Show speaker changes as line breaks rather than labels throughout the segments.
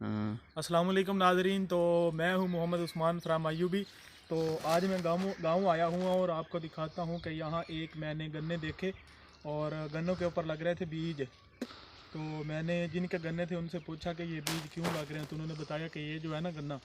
अस्सलाम वालेकुम नाज़रीन। तो मैं हूं मोहम्मद उस्मान फ्राम आयूबी। तो आज मैं गाँव आया हूं और आपको दिखाता हूं कि यहाँ एक मैंने गन्ने देखे और गन्नों के ऊपर लग रहे थे बीज। तो मैंने जिनके गन्ने थे उनसे पूछा कि ये बीज क्यों लग रहे हैं, तो उन्होंने बताया कि ये जो है ना गन्ना,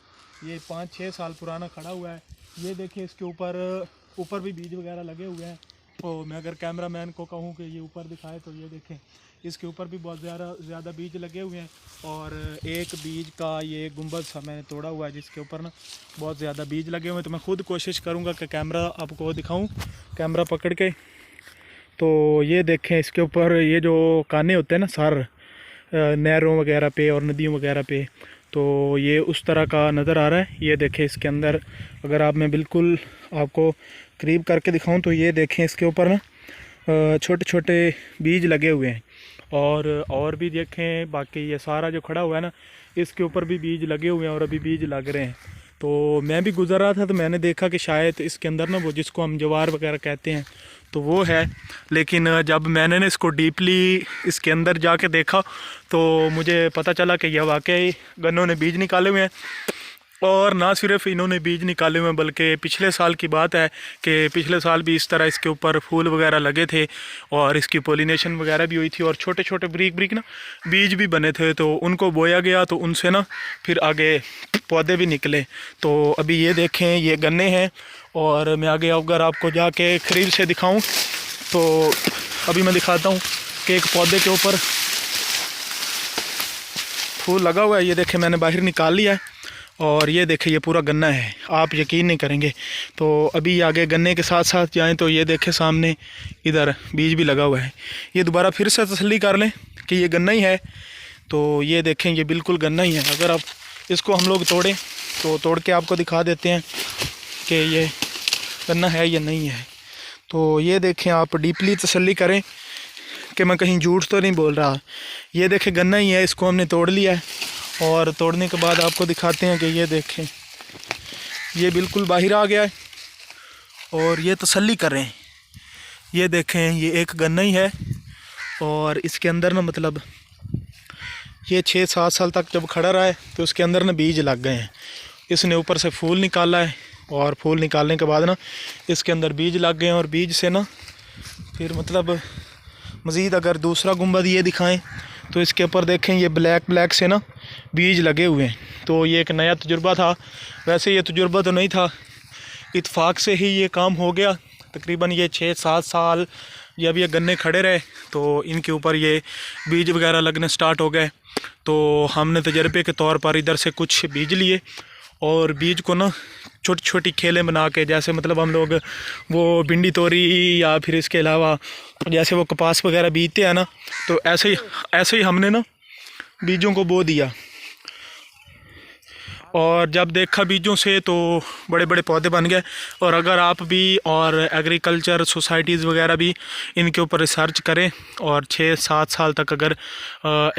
ये 5-6 साल पुराना खड़ा हुआ है। ये देखिए इसके ऊपर भी बीज वगैरह लगे हुए हैं। तो मैं अगर कैमरामैन को कहूँ कि ये ऊपर दिखाए तो ये देखें, इसके ऊपर भी बहुत ज़्यादा बीज लगे हुए हैं। और एक बीज का ये गुंबद सा मैंने तोड़ा हुआ है जिसके ऊपर ना बहुत ज़्यादा बीज लगे हुए हैं। तो मैं खुद कोशिश करूँगा कि कैमरा आपको दिखाऊँ, कैमरा पकड़ के। तो ये देखें इसके ऊपर ये जो काने होते हैं ना सार, नहरों वगैरह पे और नदियों वगैरह पे, तो ये उस तरह का नज़र आ रहा है। ये देखें इसके अंदर, अगर आप मैं बिल्कुल आपको करीब करके दिखाऊं तो ये देखें इसके ऊपर ना छोटे छोटे बीज लगे हुए हैं। और भी देखें, बाकी ये सारा जो खड़ा हुआ है ना इसके ऊपर भी बीज लगे हुए हैं और अभी बीज लग रहे हैं। तो मैं भी गुज़र रहा था तो मैंने देखा कि शायद इसके अंदर ना वो जिसको हम जवार वगैरह कहते हैं तो वो है। लेकिन जब मैंने ना इसको डीपली इसके अंदर जाके देखा तो मुझे पता चला कि यह वाकई गन्नों ने बीज निकाले हुए हैं। और ना सिर्फ इन्होंने बीज निकाले हुए हैं बल्कि पिछले साल की बात है कि पिछले साल भी इस तरह इसके ऊपर फूल वगैरह लगे थे और इसकी पॉलिनेशन वगैरह भी हुई थी और छोटे छोटे ब्रीक ब्रीक ना बीज भी बने थे। तो उनको बोया गया तो उनसे ना फिर आगे पौधे भी निकले। तो अभी ये देखें ये गन्ने हैं और मैं आगे अगर आपको जाके करीब से दिखाऊं तो अभी मैं दिखाता हूं कि एक पौधे के ऊपर फूल लगा हुआ है। ये देखें मैंने बाहर निकाल लिया है और ये देखें ये पूरा गन्ना है, आप यकीन नहीं करेंगे। तो अभी आगे गन्ने के साथ साथ जाएं तो ये देखें सामने इधर बीज भी लगा हुआ है। ये दोबारा फिर से तसल्ली कर लें कि ये गन्ना ही है। तो ये देखें ये बिल्कुल गन्ना ही है। अगर आप इसको हम लोग तोड़ें तो तोड़ के आपको दिखा देते हैं कि ये गन्ना है या नहीं है। तो ये देखें आप डीपली तसल्ली करें कि मैं कहीं झूठ तो नहीं बोल रहा। ये देखें गन्ना ही है, इसको हमने तोड़ लिया है और तोड़ने के बाद आपको दिखाते हैं कि ये देखें ये बिल्कुल बाहर आ गया है। और ये तसल्ली करें, ये देखें ये एक गन्ना ही है और इसके अंदर ना मतलब ये 6-7 साल तक जब खड़ा रहा है तो उसके अंदर ना बीज लग गए हैं। इसने ऊपर से फूल निकाला है और फूल निकालने के बाद ना इसके अंदर बीज लग गए हैं और बीज से ना फिर मतलब मज़ीद अगर दूसरा गुंबद ये दिखाएं तो इसके ऊपर देखें ये ब्लैक से ना बीज लगे हुए हैं। तो ये एक नया तजुर्बा था, वैसे ये तजुर्बा तो नहीं था, इत्फाक से ही ये काम हो गया। तकरीबन ये 6-7 साल जब ये गन्ने खड़े रहे तो इनके ऊपर ये बीज वगैरह लगने स्टार्ट हो गए। तो हमने तजर्बे के तौर पर इधर से कुछ बीज लिए और बीज को ना छोटी छोटी खेलें बना के, जैसे मतलब हम लोग वो भिंडी तोरी या फिर इसके अलावा जैसे वो कपास वगैरह बीजते हैं ना, तो ऐसे ही हमने ना बीजों को बो दिया। और जब देखा बीजों से तो बड़े बड़े पौधे बन गए। और अगर आप भी और एग्रीकल्चर सोसाइटीज़ वगैरह भी इनके ऊपर रिसर्च करें और 6-7 साल तक अगर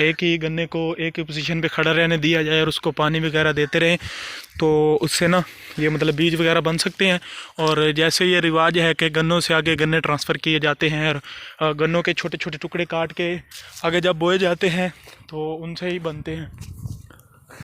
एक ही गन्ने को एक ही पोजीशन पे खड़ा रहने दिया जाए और उसको पानी वगैरह देते रहें तो उससे ना ये मतलब बीज वगैरह बन सकते हैं। और जैसे ये रिवाज है कि गन्नों से आगे गन्ने ट्रांसफ़र किए जाते हैं और गन्नों के छोटे छोटे टुकड़े काट के आगे जब बोए जाते हैं तो उनसे ही बनते हैं।